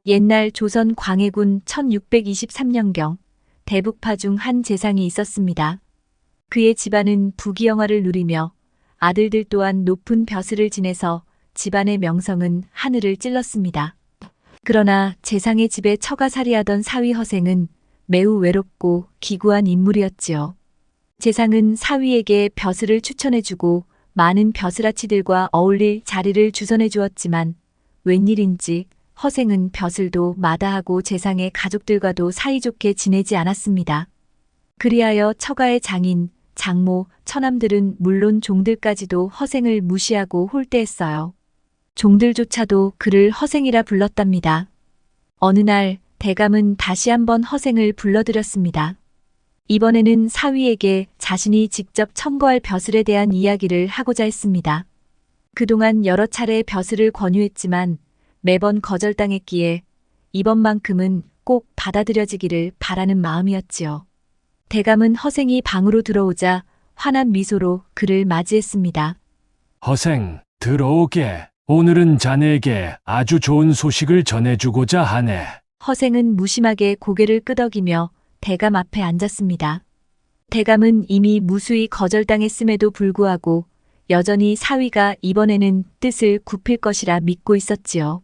옛날 조선 광해군 1623년경 대북파 중 한 재상이 있었습니다. 그의 집안은 부귀영화를 누리며 아들들 또한 높은 벼슬을 지내서 집안의 명성은 하늘을 찔렀습니다. 그러나 재상의 집에 처가살이하던 사위 허생은 매우 외롭고 기구한 인물이었지요. 재상은 사위에게 벼슬을 추천해주고 많은 벼슬아치들과 어울릴 자리를 주선해 주었지만 웬일인지 허생은 벼슬도 마다하고 재상의 가족들과도 사이좋게 지내지 않았습니다. 그리하여 처가의 장인, 장모, 처남들은 물론 종들까지도 허생을 무시하고 홀대했어요. 종들조차도 그를 허생이라 불렀답니다. 어느 날 대감은 다시 한번 허생을 불러들였습니다. 이번에는 사위에게 자신이 직접 첨거할 벼슬에 대한 이야기를 하고자 했습니다. 그동안 여러 차례 벼슬을 권유했지만 매번 거절당했기에 이번만큼은 꼭 받아들여지기를 바라는 마음이었지요. 대감은 허생이 방으로 들어오자 환한 미소로 그를 맞이했습니다. 허생, 들어오게. 오늘은 자네에게 아주 좋은 소식을 전해주고자 하네. 허생은 무심하게 고개를 끄덕이며 대감 앞에 앉았습니다. 대감은 이미 무수히 거절당했음에도 불구하고 여전히 사위가 이번에는 뜻을 굽힐 것이라 믿고 있었지요.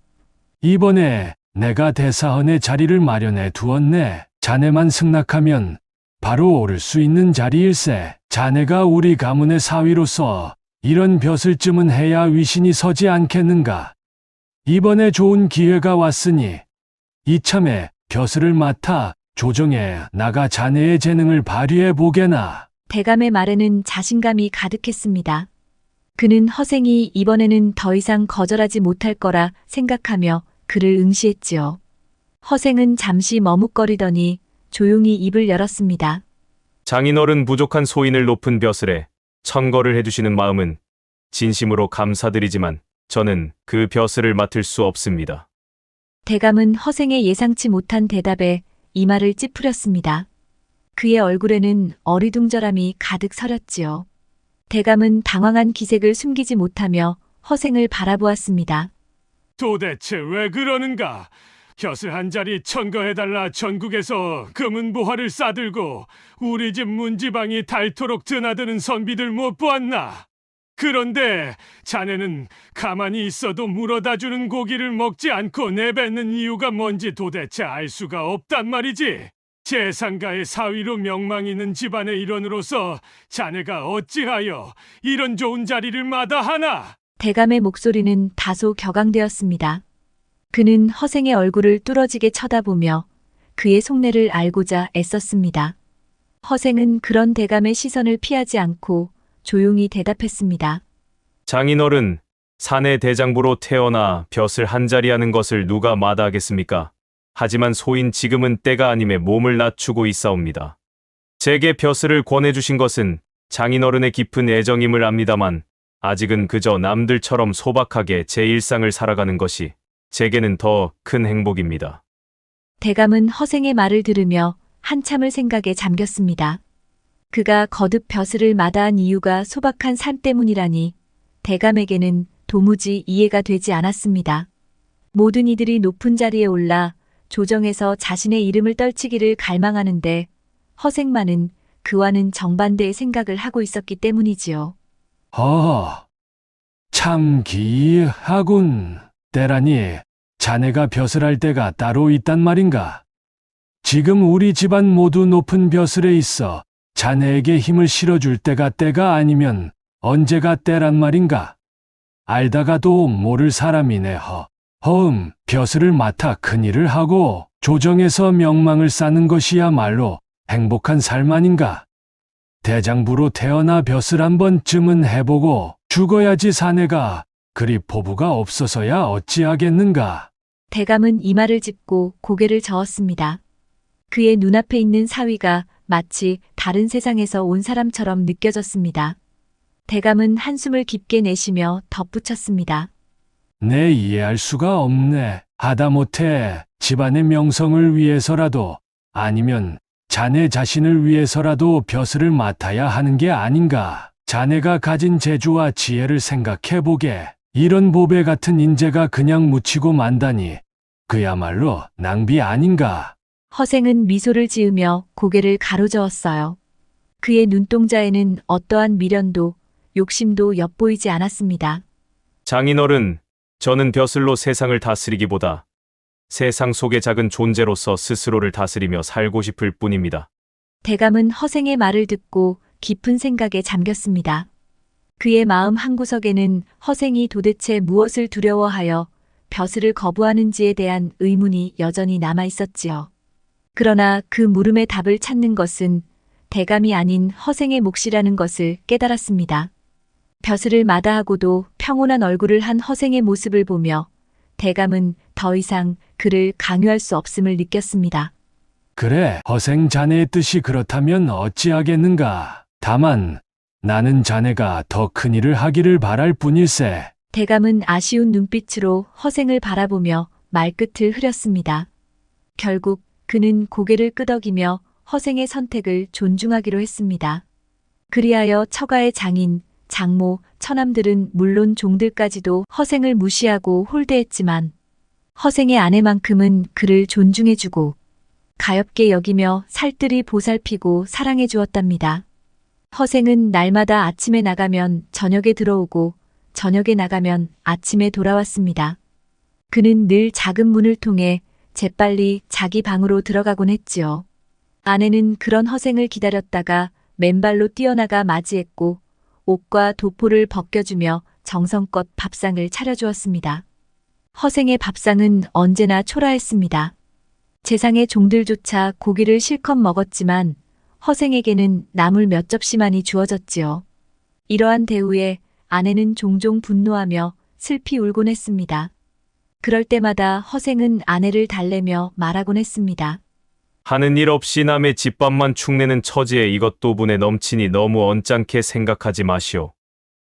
이번에 내가 대사헌의 자리를 마련해 두었네. 자네만 승낙하면 바로 오를 수 있는 자리일세. 자네가 우리 가문의 사위로서 이런 벼슬쯤은 해야 위신이 서지 않겠는가. 이번에 좋은 기회가 왔으니 이참에 벼슬을 맡아 조정에 나가 자네의 재능을 발휘해 보게나. 대감의 말에는 자신감이 가득했습니다. 그는 허생이 이번에는 더 이상 거절하지 못할 거라 생각하며 그를 응시했지요. 허생은 잠시 머뭇거리더니 조용히 입을 열었습니다. 장인어른 부족한 소인을 높은 벼슬에 천거를 해주시는 마음은 진심으로 감사드리지만 저는 그 벼슬을 맡을 수 없습니다. 대감은 허생의 예상치 못한 대답에 이마를 찌푸렸습니다. 그의 얼굴에는 어리둥절함이 가득 서렸지요. 대감은 당황한 기색을 숨기지 못하며 허생을 바라보았습니다. 도대체 왜 그러는가? 벼슬 한 자리 천거해달라 전국에서 금은 보화를 싸들고 우리 집 문지방이 닳도록 드나드는 선비들 못 보았나? 그런데 자네는 가만히 있어도 물어다주는 고기를 먹지 않고 내뱉는 이유가 뭔지 도대체 알 수가 없단 말이지. 재상가의 사위로 명망 있는 집안의 일원으로서 자네가 어찌하여 이런 좋은 자리를 마다하나? 대감의 목소리는 다소 격앙되었습니다. 그는 허생의 얼굴을 뚫어지게 쳐다보며 그의 속내를 알고자 애썼습니다. 허생은 그런 대감의 시선을 피하지 않고 조용히 대답했습니다. 장인어른, 사내 대장부로 태어나 벼슬 한 자리 하는 것을 누가 마다하겠습니까? 하지만 소인 지금은 때가 아님에 몸을 낮추고 있사옵니다. 제게 벼슬을 권해주신 것은 장인어른의 깊은 애정임을 압니다만 아직은 그저 남들처럼 소박하게 제 일상을 살아가는 것이 제게는 더 큰 행복입니다. 대감은 허생의 말을 들으며 한참을 생각에 잠겼습니다. 그가 거듭 벼슬을 마다한 이유가 소박한 삶 때문이라니 대감에게는 도무지 이해가 되지 않았습니다. 모든 이들이 높은 자리에 올라 조정에서 자신의 이름을 떨치기를 갈망하는데 허생만은 그와는 정반대의 생각을 하고 있었기 때문이지요. 참 기이하군. 때라니 자네가 벼슬할 때가 따로 있단 말인가? 지금 우리 집안 모두 높은 벼슬에 있어 자네에게 힘을 실어줄 때가 아니면 언제가 때란 말인가? 알다가도 모를 사람이네. 벼슬을 맡아 큰일을 하고 조정에서 명망을 쌓는 것이야말로 행복한 삶 아닌가? 대장부로 태어나 벼슬 한 번쯤은 해보고 죽어야지 사내가 그리 포부가 없어서야 어찌하겠는가? 대감은 이마를 짚고 고개를 저었습니다. 그의 눈앞에 있는 사위가 마치 다른 세상에서 온 사람처럼 느껴졌습니다. 대감은 한숨을 깊게 내쉬며 덧붙였습니다. 내 이해할 수가 없네. 하다못해 집안의 명성을 위해서라도 아니면 자네 자신을 위해서라도 벼슬을 맡아야 하는 게 아닌가. 자네가 가진 재주와 지혜를 생각해보게. 이런 보배 같은 인재가 그냥 묻히고 만다니 그야말로 낭비 아닌가? 허생은 미소를 지으며 고개를 가로저었어요. 그의 눈동자에는 어떠한 미련도 욕심도 엿보이지 않았습니다. 장인어른, 저는 벼슬로 세상을 다스리기보다 세상 속의 작은 존재로서 스스로를 다스리며 살고 싶을 뿐입니다. 대감은 허생의 말을 듣고 깊은 생각에 잠겼습니다. 그의 마음 한구석에는 허생이 도대체 무엇을 두려워하여 벼슬을 거부하는지에 대한 의문이 여전히 남아 있었지요. 그러나 그 물음의 답을 찾는 것은 대감이 아닌 허생의 몫이라는 것을 깨달았습니다. 벼슬을 마다하고도 평온한 얼굴을 한 허생의 모습을 보며 대감은 더 이상 그를 강요할 수 없음을 느꼈습니다. 그래, 허생 자네의 뜻이 그렇다면 어찌하겠는가? 다만 나는 자네가 더 큰 일을 하기를 바랄 뿐일세. 대감은 아쉬운 눈빛으로 허생을 바라보며 말끝을 흐렸습니다. 결국 그는 고개를 끄덕이며 허생의 선택을 존중하기로 했습니다. 그리하여 처가의 장인, 장모, 처남들은 물론 종들까지도 허생을 무시하고 홀대했지만 허생의 아내만큼은 그를 존중해주고 가엾게 여기며 살뜰히 보살피고 사랑해 주었답니다. 허생은 날마다 아침에 나가면 저녁에 들어오고 저녁에 나가면 아침에 돌아왔습니다. 그는 늘 작은 문을 통해 재빨리 자기 방으로 들어가곤 했지요. 아내는 그런 허생을 기다렸다가 맨발로 뛰어나가 맞이했고 옷과 도포를 벗겨주며 정성껏 밥상을 차려주었습니다. 허생의 밥상은 언제나 초라했습니다. 재상의 종들조차 고기를 실컷 먹었지만 허생에게는 나물 몇 접시만이 주어졌지요. 이러한 대우에 아내는 종종 분노하며 슬피 울곤 했습니다. 그럴 때마다 허생은 아내를 달래며 말하곤 했습니다. 하는 일 없이 남의 집밥만 축내는 처지에 이것도 분에 넘치니 너무 언짢게 생각하지 마시오.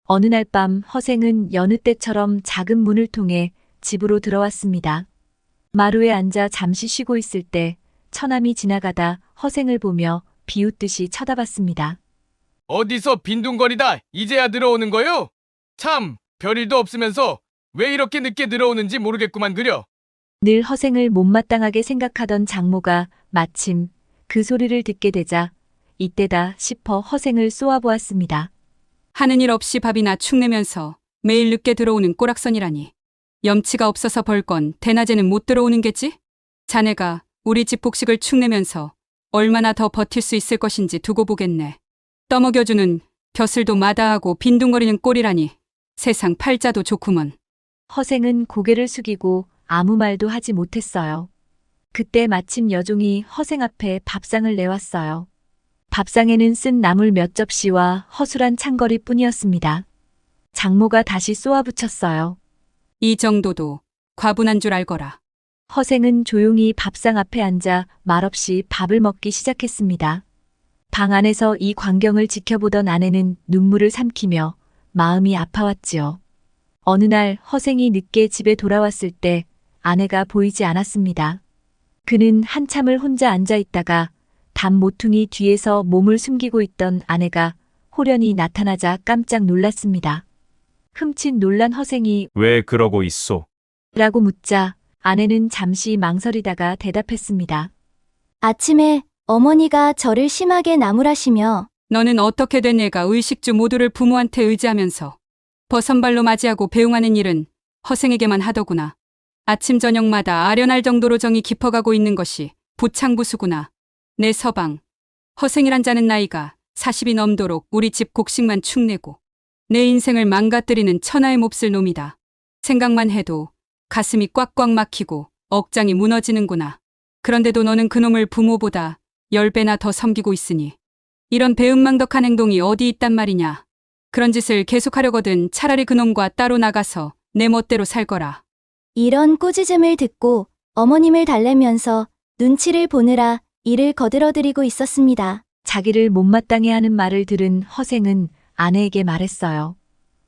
어느 날 밤 허생은 여느 때처럼 작은 문을 통해 집으로 들어왔습니다. 마루에 앉아 잠시 쉬고 있을 때 처남이 지나가다 허생을 보며 비웃듯이 쳐다봤습니다. 어디서 빈둥거리다 이제야 들어오는 거요? 참, 별일도 없으면서 왜 이렇게 늦게 들어오는지 모르겠구만 그려. 늘 허생을 못마땅하게 생각하던 장모가 마침 그 소리를 듣게 되자 이때다 싶어 허생을 쏘아보았습니다. 하는 일 없이 밥이나 축내면서 매일 늦게 들어오는 꼬락선이라니. 염치가 없어서 벌건 대낮에는 못 들어오는 게지? 자네가 우리 집 복식을 축내면서 얼마나 더 버틸 수 있을 것인지 두고 보겠네. 떠먹여주는 벼슬도 마다하고 빈둥거리는 꼴이라니. 세상 팔자도 좋구먼. 허생은 고개를 숙이고 아무 말도 하지 못했어요. 그때 마침 여종이 허생 앞에 밥상을 내왔어요. 밥상에는 쓴 나물 몇 접시와 허술한 찬거리 뿐이었습니다. 장모가 다시 쏘아붙였어요. 이 정도도 과분한 줄 알거라. 허생은 조용히 밥상 앞에 앉아 말없이 밥을 먹기 시작했습니다. 방 안에서 이 광경을 지켜보던 아내는 눈물을 삼키며 마음이 아파왔지요. 어느 날 허생이 늦게 집에 돌아왔을 때 아내가 보이지 않았습니다. 그는 한참을 혼자 앉아 있다가 담 모퉁이 뒤에서 몸을 숨기고 있던 아내가 호련히 나타나자 깜짝 놀랐습니다. 흠칫 놀란 허생이 왜 그러고 있소? 라고 묻자 아내는 잠시 망설이다가 대답했습니다. 아침에 어머니가 저를 심하게 나무라시며 너는 어떻게 된 애가 의식주 모두를 부모한테 의지하면서 버선발로 맞이하고 배웅하는 일은 허생에게만 하더구나. 아침 저녁마다 아련할 정도로 정이 깊어가고 있는 것이 부창부수구나. 내 서방, 허생이란 자는 나이가 40이 넘도록 우리 집 곡식만 축내고 내 인생을 망가뜨리는 천하의 몹쓸 놈이다. 생각만 해도 가슴이 꽉꽉 막히고 억장이 무너지는구나. 그런데도 너는 그놈을 부모보다 10배나 더 섬기고 있으니 이런 배은망덕한 행동이 어디 있단 말이냐. 그런 짓을 계속하려거든 차라리 그놈과 따로 나가서 내 멋대로 살거라. 이런 꾸짖음을 듣고 어머님을 달래면서 눈치를 보느라 이를 거들어드리고 있었습니다. 자기를 못마땅해 하는 말을 들은 허생은 아내에게 말했어요.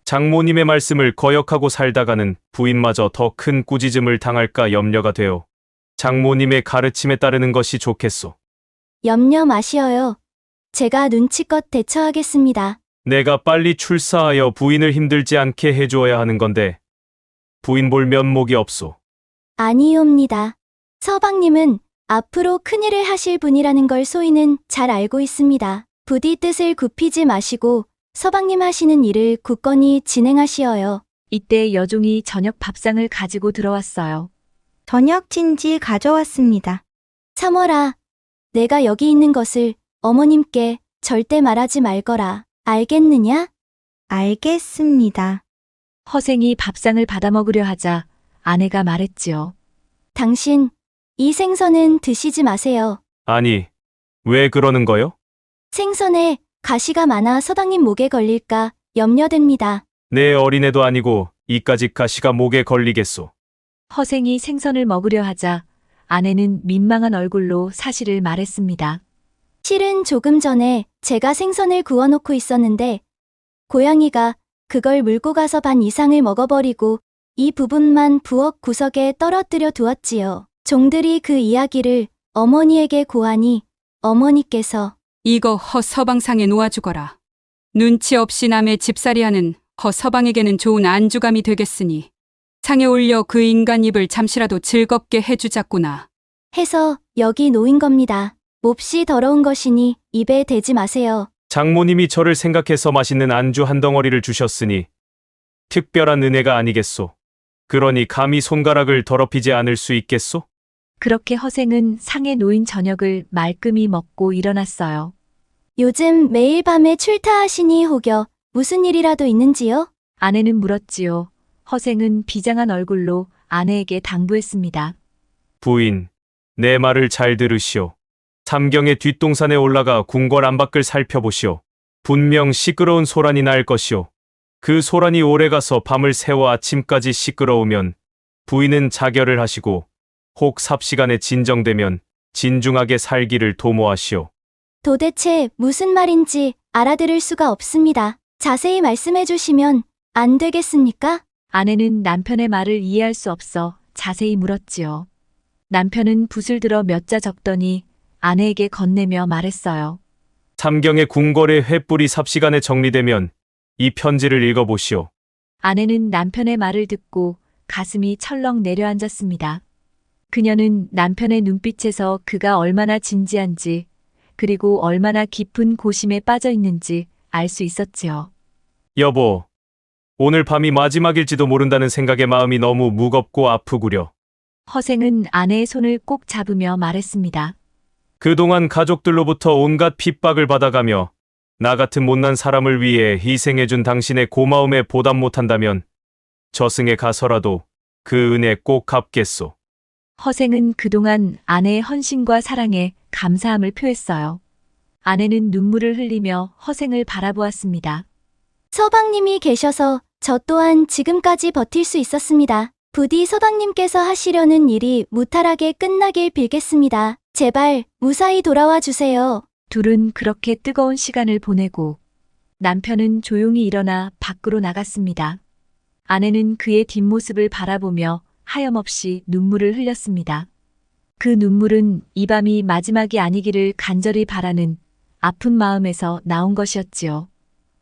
장모님의 말씀을 거역하고 살다가는 부인마저 더 큰 꾸짖음을 당할까 염려가 되어 장모님의 가르침에 따르는 것이 좋겠소. 염려 마시어요. 제가 눈치껏 대처하겠습니다. 내가 빨리 출사하여 부인을 힘들지 않게 해주어야 하는 건데 부인 볼 면목이 없소. 아니옵니다. 서방님은 앞으로 큰일을 하실 분이라는 걸 소인은 잘 알고 있습니다. 부디 뜻을 굽히지 마시고 서방님 하시는 일을 굳건히 진행하시어요. 이때 여종이 저녁 밥상을 가지고 들어왔어요. 저녁 진지 가져왔습니다. 삼월아, 내가 여기 있는 것을 어머님께 절대 말하지 말거라. 알겠느냐? 알겠습니다. 허생이 밥상을 받아 먹으려 하자 아내가 말했지요. 당신, 이 생선은 드시지 마세요. 아니, 왜 그러는 거요? 생선에 가시가 많아 서방님 목에 걸릴까 염려됩니다. 내 어린애도 아니고 이까짓 가시가 목에 걸리겠소. 허생이 생선을 먹으려 하자 아내는 민망한 얼굴로 사실을 말했습니다. 실은 조금 전에 제가 생선을 구워놓고 있었는데 고양이가 그걸 물고 가서 반 이상을 먹어버리고 이 부분만 부엌 구석에 떨어뜨려 두었지요. 종들이 그 이야기를 어머니에게 고하니 어머니께서 이거 허 서방상에 놓아주거라. 눈치 없이 남의 집살이하는 허 서방에게는 좋은 안주감이 되겠으니 상에 올려 그 인간 입을 잠시라도 즐겁게 해주자꾸나. 해서 여기 놓인 겁니다. 몹시 더러운 것이니 입에 대지 마세요. 장모님이 저를 생각해서 맛있는 안주 한 덩어리를 주셨으니 특별한 은혜가 아니겠소. 그러니 감히 손가락을 더럽히지 않을 수 있겠소? 그렇게 허생은 상에 놓인 저녁을 말끔히 먹고 일어났어요. 요즘 매일 밤에 출타하시니 혹여 무슨 일이라도 있는지요? 아내는 물었지요. 허생은 비장한 얼굴로 아내에게 당부했습니다. 부인, 내 말을 잘 들으시오. 삼경의 뒷동산에 올라가 궁궐 안팎을 살펴보시오. 분명 시끄러운 소란이 날 것이오. 그 소란이 오래가서 밤을 새워 아침까지 시끄러우면 부인은 자결을 하시고 혹 삽시간에 진정되면 진중하게 살기를 도모하시오. 도대체 무슨 말인지 알아들을 수가 없습니다. 자세히 말씀해 주시면 안 되겠습니까? 아내는 남편의 말을 이해할 수 없어 자세히 물었지요. 남편은 붓을 들어 몇 자 적더니 아내에게 건네며 말했어요. 삼경의 궁궐의 횃불이 삽시간에 정리되면 이 편지를 읽어보시오. 아내는 남편의 말을 듣고 가슴이 철렁 내려앉았습니다. 그녀는 남편의 눈빛에서 그가 얼마나 진지한지 그리고 얼마나 깊은 고심에 빠져 있는지 알 수 있었지요. 여보, 오늘 밤이 마지막일지도 모른다는 생각에 마음이 너무 무겁고 아프구려. 허생은 아내의 손을 꼭 잡으며 말했습니다. 그동안 가족들로부터 온갖 핍박을 받아가며 나 같은 못난 사람을 위해 희생해준 당신의 고마움에 보답 못한다면 저승에 가서라도 그 은혜 꼭 갚겠소. 허생은 그동안 아내의 헌신과 사랑에 감사함을 표했어요. 아내는 눈물을 흘리며 허생을 바라보았습니다. 서방님이 계셔서 저 또한 지금까지 버틸 수 있었습니다. 부디 서방님께서 하시려는 일이 무탈하게 끝나길 빌겠습니다. 제발 무사히 돌아와 주세요. 둘은 그렇게 뜨거운 시간을 보내고 남편은 조용히 일어나 밖으로 나갔습니다. 아내는 그의 뒷모습을 바라보며 하염없이 눈물을 흘렸습니다. 그 눈물은 이 밤이 마지막이 아니기를 간절히 바라는 아픈 마음에서 나온 것이었지요.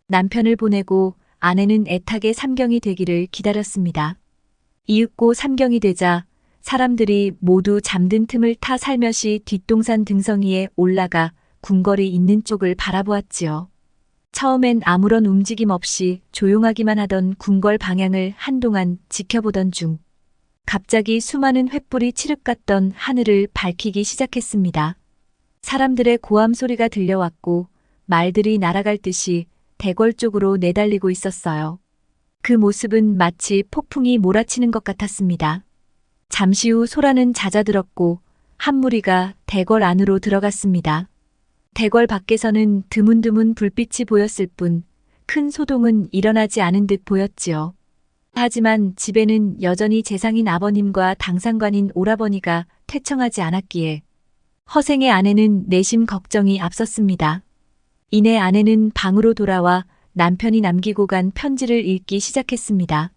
남편을 보내고 아내는 애타게 삼경이 되기를 기다렸습니다. 이윽고 삼경이 되자 사람들이 모두 잠든 틈을 타 살며시 뒷동산 등성이에 올라가 궁궐이 있는 쪽을 바라보았지요. 처음엔 아무런 움직임 없이 조용하기만 하던 궁궐 방향을 한동안 지켜보던 중 갑자기 수많은 횃불이 칠흑같던 하늘을 밝히기 시작했습니다. 사람들의 고함 소리가 들려왔고 말들이 날아갈 듯이 대궐 쪽으로 내달리고 있었어요. 그 모습은 마치 폭풍이 몰아치는 것 같았습니다. 잠시 후 소란은 잦아들었고 한 무리가 대궐 안으로 들어갔습니다. 대궐 밖에서는 드문드문 불빛이 보였을 뿐 큰 소동은 일어나지 않은 듯 보였지요. 하지만 집에는 여전히 재상인 아버님과 당상관인 오라버니가 퇴청하지 않았기에 허생의 아내는 내심 걱정이 앞섰습니다. 이내 아내는 방으로 돌아와 남편이 남기고 간 편지를 읽기 시작했습니다.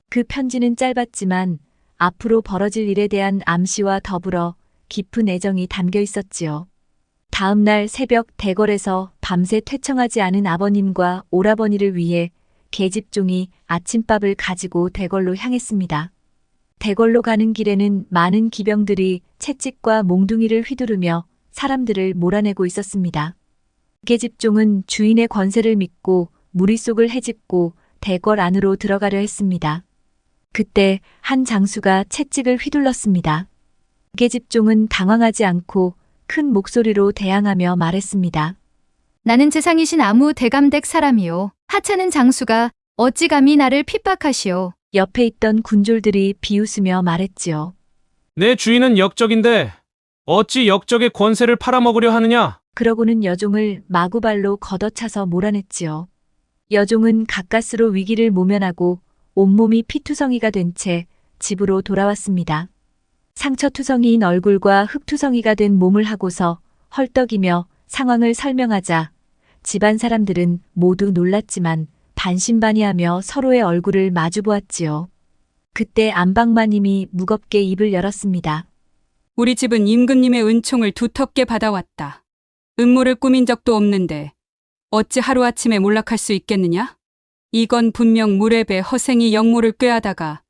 그 편지는 짧았지만 앞으로 벌어질 일에 대한 암시와 더불어 깊은 애정이 담겨 있었지요. 다음 날 새벽 대궐에서 밤새 퇴청하지 않은 아버님과 오라버니를 위해 계집종이 아침밥을 가지고 대궐로 향했습니다. 대궐로 가는 길에는 많은 기병들이 채찍과 몽둥이를 휘두르며 사람들을 몰아내고 있었습니다. 계집종은 주인의 권세를 믿고 무리속을 헤집고 대궐 안으로 들어가려 했습니다. 그때 한 장수가 채찍을 휘둘렀습니다. 계집종은 당황하지 않고 큰 목소리로 대항하며 말했습니다. 나는 재상이신 아무 대감댁 사람이요. 하찮은 장수가 어찌 감히 나를 핍박하시오. 옆에 있던 군졸들이 비웃으며 말했지요. 내 주인은 역적인데 어찌 역적의 권세를 팔아먹으려 하느냐? 그러고는 여종을 마구발로 걷어차서 몰아냈지요. 여종은 가까스로 위기를 모면하고 온몸이 피투성이가 된 채 집으로 돌아왔습니다. 상처투성이인 얼굴과 흙투성이가 된 몸을 하고서 헐떡이며 상황을 설명하자 집안 사람들은 모두 놀랐지만 반신반의하며 서로의 얼굴을 마주보았지요. 그때 안방마님이 무겁게 입을 열었습니다. 우리 집은 임금님의 은총을 두텁게 받아왔다. 음모를 꾸민 적도 없는데 어찌 하루아침에 몰락할 수 있겠느냐? 이건 분명 무례배 허생이 역모를 꾀하다가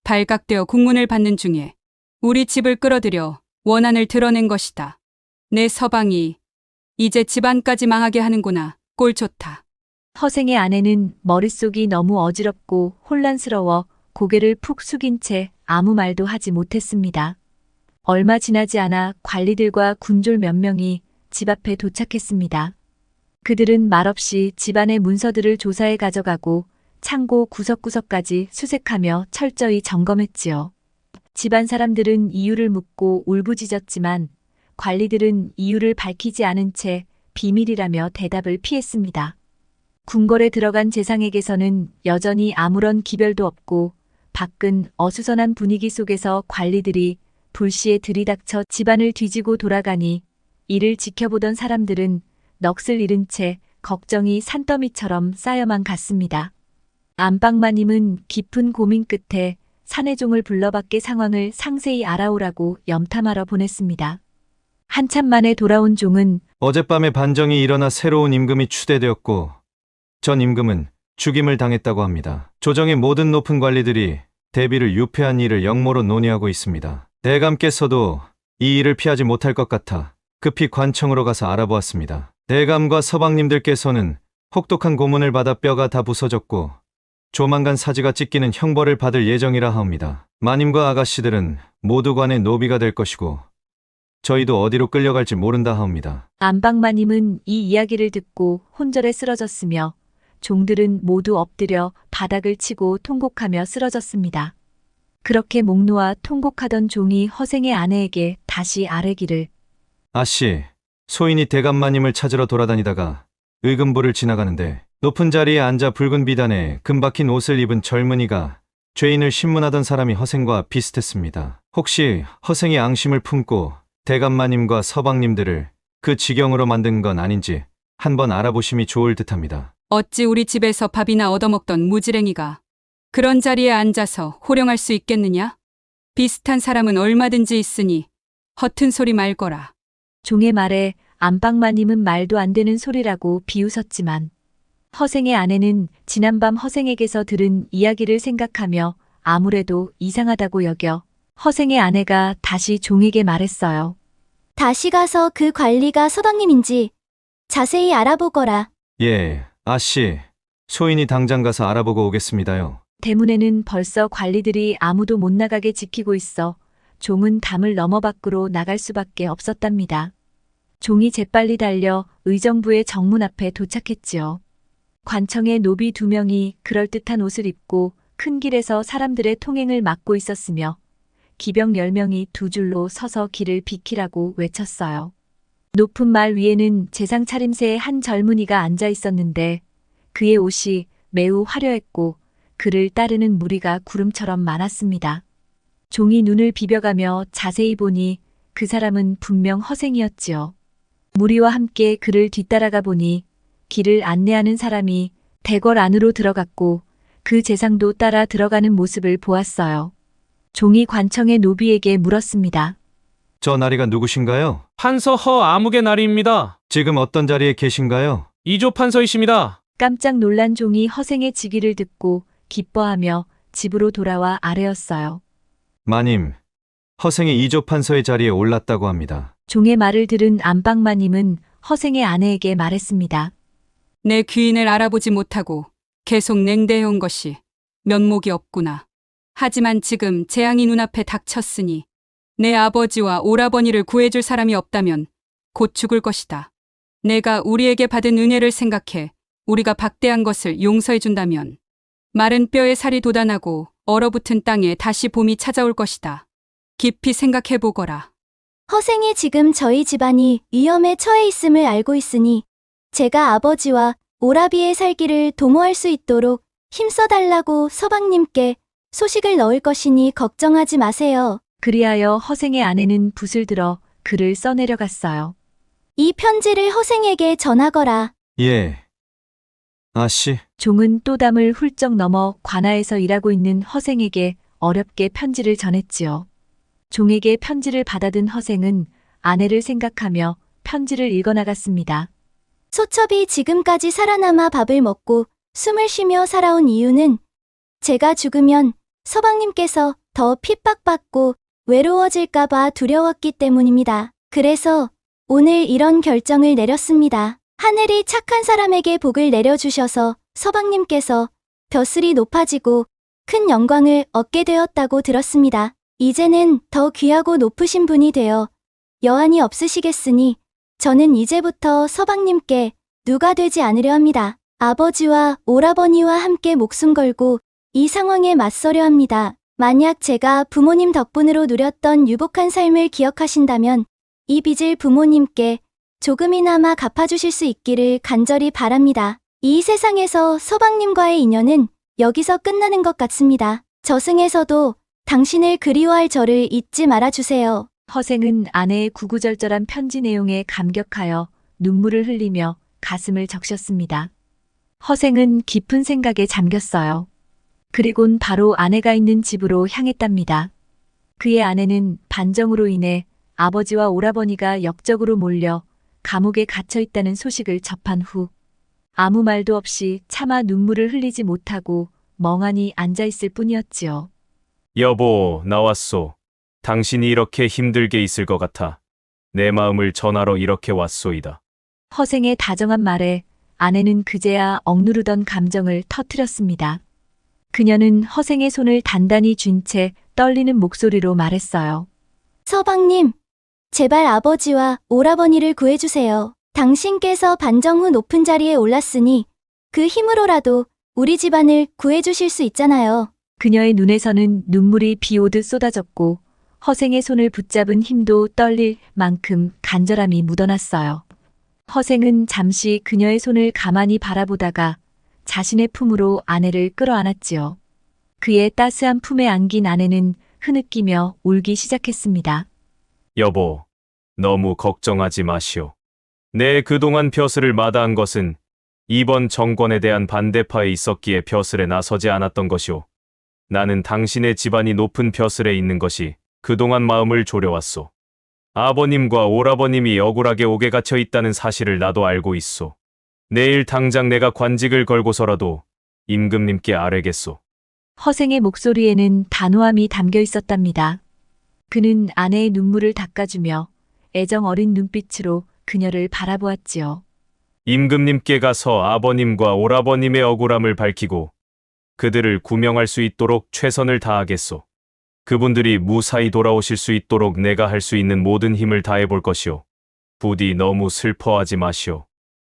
발각되어 국문을 받는 중에 우리 집을 끌어들여 원한을 드러낸 것이다. 내 서방이 이제 집안까지 망하게 하는구나. 꼴 좋다. 허생의 아내는 머릿속이 너무 어지럽고 혼란스러워 고개를 푹 숙인 채 아무 말도 하지 못했습니다. 얼마 지나지 않아 관리들과 군졸 몇 명이 집 앞에 도착했습니다. 그들은 말없이 집안의 문서들을 조사해 가져가고 창고 구석구석까지 수색하며 철저히 점검했지요. 집안 사람들은 이유를 묻고 울부짖었지만 관리들은 이유를 밝히지 않은 채 비밀이라며 대답을 피했습니다. 궁궐에 들어간 재상에게서는 여전히 아무런 기별도 없고 밖은 어수선한 분위기 속에서 관리들이 불시에 들이닥쳐 집안을 뒤지고 돌아가니 이를 지켜보던 사람들은 넋을 잃은 채 걱정이 산더미처럼 쌓여만 갔습니다. 안방마님은 깊은 고민 끝에 사내종을 불러 밖의 상황을 상세히 알아오라고 염탐하러 보냈습니다. 한참 만에 돌아온 종은 어젯밤에 반정이 일어나 새로운 임금이 추대되었고 전 임금은 죽임을 당했다고 합니다. 조정의 모든 높은 관리들이 대비를 유폐한 일을 역모로 논의하고 있습니다. 대감께서도 이 일을 피하지 못할 것 같아 급히 관청으로 가서 알아보았습니다. 대감과 서방님들께서는 혹독한 고문을 받아 뼈가 다 부서졌고 조만간 사지가 찢기는 형벌을 받을 예정이라 하옵니다. 마님과 아가씨들은 모두 관의 노비가 될 것이고 저희도 어디로 끌려갈지 모른다 하옵니다. 안방마님은 이 이야기를 듣고 혼절에 쓰러졌으며 종들은 모두 엎드려 바닥을 치고 통곡하며 쓰러졌습니다. 그렇게 목 놓아 통곡하던 종이 허생의 아내에게 다시 아뢰기를 아씨, 소인이 대감마님을 찾으러 돌아다니다가 의금부를 지나가는데 높은 자리에 앉아 붉은 비단에 금 박힌 옷을 입은 젊은이가 죄인을 신문하던 사람이 허생과 비슷했습니다. 혹시 허생이 앙심을 품고 대감마님과 서방님들을 그 지경으로 만든 건 아닌지 한번 알아보심이 좋을 듯합니다. 어찌 우리 집에서 밥이나 얻어먹던 무지랭이가 그런 자리에 앉아서 호령할 수 있겠느냐? 비슷한 사람은 얼마든지 있으니 허튼 소리 말거라. 종의 말에 안방마님은 말도 안 되는 소리라고 비웃었지만 허생의 아내는 지난밤 허생에게서 들은 이야기를 생각하며 아무래도 이상하다고 여겨 허생의 아내가 다시 종에게 말했어요. 다시 가서 그 관리가 서방님인지 자세히 알아보거라. 예, 아씨, 소인이 당장 가서 알아보고 오겠습니다요. 대문에는 벌써 관리들이 아무도 못 나가게 지키고 있어 종은 담을 넘어 밖으로 나갈 수밖에 없었답니다. 종이 재빨리 달려 의정부의 정문 앞에 도착했지요. 관청의 노비 2명이 그럴듯한 옷을 입고 큰 길에서 사람들의 통행을 막고 있었으며 기병 10명이 두 줄로 서서 길을 비키라고 외쳤어요. 높은 말 위에는 재상 차림새의 한 젊은이가 앉아 있었는데 그의 옷이 매우 화려했고 그를 따르는 무리가 구름처럼 많았습니다. 종이 눈을 비벼가며 자세히 보니 그 사람은 분명 허생이었지요. 무리와 함께 그를 뒤따라가 보니 길을 안내하는 사람이 대궐 안으로 들어갔고 그 재상도 따라 들어가는 모습을 보았어요. 종이 관청의 노비에게 물었습니다. 저 나리가 누구신가요? 판서 허 아무개 나리입니다. 지금 어떤 자리에 계신가요? 이조 판서이십니다. 깜짝 놀란 종이 허생의 직위를 듣고 기뻐하며 집으로 돌아와 아뢰었어요. 마님, 허생이 이조 판서의 자리에 올랐다고 합니다. 종의 말을 들은 안방마님은 허생의 아내에게 말했습니다. 내 귀인을 알아보지 못하고 계속 냉대해온 것이 면목이 없구나. 하지만 지금 재앙이 눈앞에 닥쳤으니 내 아버지와 오라버니를 구해줄 사람이 없다면 곧 죽을 것이다. 내가 우리에게 받은 은혜를 생각해 우리가 박대한 것을 용서해준다면 마른 뼈에 살이 돋아나고 얼어붙은 땅에 다시 봄이 찾아올 것이다. 깊이 생각해보거라. 허생이 지금 저희 집안이 위험에 처해 있음을 알고 있으니 제가 아버지와 오라비의 살기를 도모할 수 있도록 힘써달라고 서방님께 소식을 넣을 것이니 걱정하지 마세요. 그리하여 허생의 아내는 붓을 들어 글을 써내려갔어요. 이 편지를 허생에게 전하거라. 예. 아씨, 종은 또 담을 훌쩍 넘어 관아에서 일하고 있는 허생에게 어렵게 편지를 전했지요. 종에게 편지를 받아든 허생은 아내를 생각하며 편지를 읽어나갔습니다. 소첩이 지금까지 살아남아 밥을 먹고 숨을 쉬며 살아온 이유는 제가 죽으면 서방님께서 더 핍박받고 외로워질까봐 두려웠기 때문입니다. 그래서 오늘 이런 결정을 내렸습니다. 하늘이 착한 사람에게 복을 내려주셔서 서방님께서 벼슬이 높아지고 큰 영광을 얻게 되었다고 들었습니다. 이제는 더 귀하고 높으신 분이 되어 여한이 없으시겠으니 저는 이제부터 서방님께 누가 되지 않으려 합니다. 아버지와 오라버니와 함께 목숨 걸고 이 상황에 맞서려 합니다. 만약 제가 부모님 덕분으로 누렸던 유복한 삶을 기억하신다면 이 빚을 부모님께 조금이나마 갚아주실 수 있기를 간절히 바랍니다. 이 세상에서 서방님과의 인연은 여기서 끝나는 것 같습니다. 저승에서도 당신을 그리워할 저를 잊지 말아주세요. 허생은 아내의 구구절절한 편지 내용에 감격하여 눈물을 흘리며 가슴을 적셨습니다. 허생은 깊은 생각에 잠겼어요. 그리곤 바로 아내가 있는 집으로 향했답니다. 그의 아내는 반정으로 인해 아버지와 오라버니가 역적으로 몰려 감옥에 갇혀 있다는 소식을 접한 후 아무 말도 없이 차마 눈물을 흘리지 못하고 멍하니 앉아 있을 뿐이었지요. 여보, 나왔소. 당신이 이렇게 힘들게 있을 것 같아. 내 마음을 전하러 이렇게 왔소이다. 허생의 다정한 말에 아내는 그제야 억누르던 감정을 터뜨렸습니다. 그녀는 허생의 손을 단단히 쥔 채 떨리는 목소리로 말했어요. 서방님, 제발 아버지와 오라버니를 구해주세요. 당신께서 반정 후 높은 자리에 올랐으니 그 힘으로라도 우리 집안을 구해주실 수 있잖아요. 그녀의 눈에서는 눈물이 비 오듯 쏟아졌고 허생의 손을 붙잡은 힘도 떨릴 만큼 간절함이 묻어났어요. 허생은 잠시 그녀의 손을 가만히 바라보다가 자신의 품으로 아내를 끌어안았지요. 그의 따스한 품에 안긴 아내는 흐느끼며 울기 시작했습니다. 여보, 너무 걱정하지 마시오. 내 그동안 벼슬을 마다한 것은 이번 정권에 대한 반대파에 있었기에 벼슬에 나서지 않았던 것이오. 나는 당신의 집안이 높은 벼슬에 있는 것이 그동안 마음을 졸여왔소. 아버님과 오라버님이 억울하게 옥에 갇혀 있다는 사실을 나도 알고 있소. 내일 당장 내가 관직을 걸고서라도 임금님께 아뢰겠소. 허생의 목소리에는 단호함이 담겨 있었답니다. 그는 아내의 눈물을 닦아주며 애정 어린 눈빛으로 그녀를 바라보았지요. 임금님께 가서 아버님과 오라버님의 억울함을 밝히고 그들을 구명할 수 있도록 최선을 다하겠소. 그분들이 무사히 돌아오실 수 있도록 내가 할 수 있는 모든 힘을 다해볼 것이오. 부디 너무 슬퍼하지 마시오.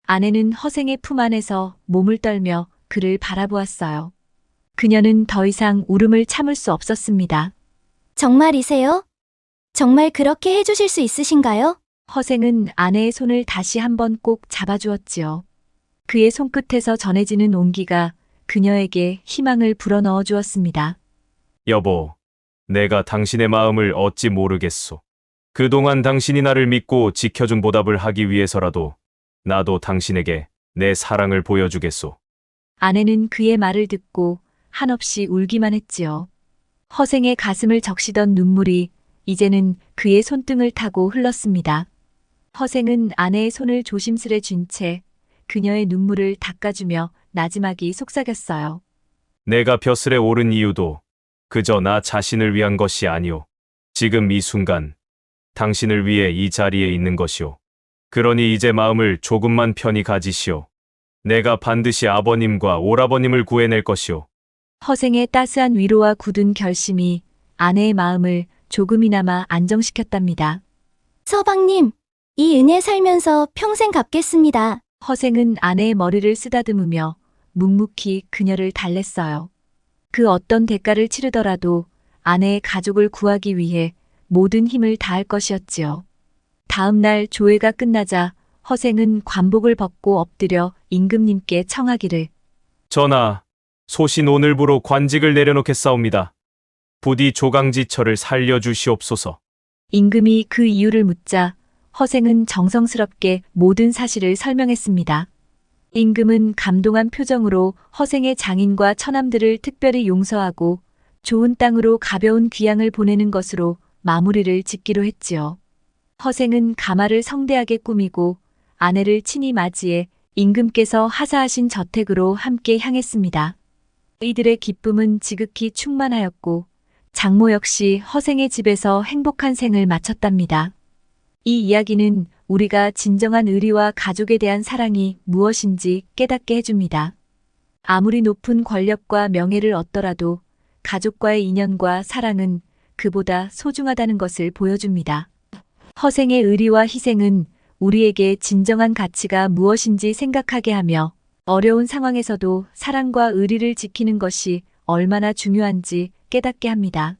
아내는 허생의 품 안에서 몸을 떨며 그를 바라보았어요. 그녀는 더 이상 울음을 참을 수 없었습니다. 정말이세요? 정말 그렇게 해주실 수 있으신가요? 허생은 아내의 손을 다시 한번 꼭 잡아주었지요. 그의 손끝에서 전해지는 온기가 그녀에게 희망을 불어넣어 주었습니다. 여보, 내가 당신의 마음을 어찌 모르겠소. 그동안 당신이 나를 믿고 지켜준 보답을 하기 위해서라도 나도 당신에게 내 사랑을 보여주겠소. 아내는 그의 말을 듣고 한없이 울기만 했지요. 허생의 가슴을 적시던 눈물이 이제는 그의 손등을 타고 흘렀습니다. 허생은 아내의 손을 조심스레 쥔 채 그녀의 눈물을 닦아주며 나지막이 속삭였어요. 내가 벼슬에 오른 이유도 그저 나 자신을 위한 것이 아니오. 지금 이 순간 당신을 위해 이 자리에 있는 것이오. 그러니 이제 마음을 조금만 편히 가지시오. 내가 반드시 아버님과 오라버님을 구해낼 것이오. 허생의 따스한 위로와 굳은 결심이 아내의 마음을 조금이나마 안정시켰답니다. 서방님, 이 은혜 살면서 평생 갚겠습니다. 허생은 아내의 머리를 쓰다듬으며 묵묵히 그녀를 달랬어요. 그 어떤 대가를 치르더라도 아내의 가족을 구하기 위해 모든 힘을 다할 것이었지요. 다음 날 조회가 끝나자 허생은 관복을 벗고 엎드려 임금님께 청하기를 전하, 소신 오늘부로 관직을 내려놓겠사옵니다. 부디 조강지처를 살려주시옵소서. 임금이 그 이유를 묻자 허생은 정성스럽게 모든 사실을 설명했습니다. 임금은 감동한 표정으로 허생의 장인과 처남들을 특별히 용서하고 좋은 땅으로 가벼운 귀양을 보내는 것으로 마무리를 짓기로 했지요. 허생은 가마를 성대하게 꾸미고 아내를 친히 맞이해 임금께서 하사하신 저택으로 함께 향했습니다. 이들의 기쁨은 지극히 충만하였고 장모 역시 허생의 집에서 행복한 생을 마쳤답니다. 이 이야기는 우리가 진정한 의리와 가족에 대한 사랑이 무엇인지 깨닫게 해줍니다. 아무리 높은 권력과 명예를 얻더라도 가족과의 인연과 사랑은 그보다 소중하다는 것을 보여줍니다. 허생의 의리와 희생은 우리에게 진정한 가치가 무엇인지 생각하게 하며 어려운 상황에서도 사랑과 의리를 지키는 것이 얼마나 중요한지 깨닫게 합니다.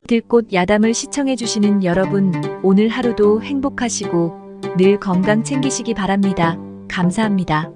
들꽃 야담을 시청해주시는 여러분, 오늘 하루도 행복하시고 늘 건강 챙기시기 바랍니다. 감사합니다.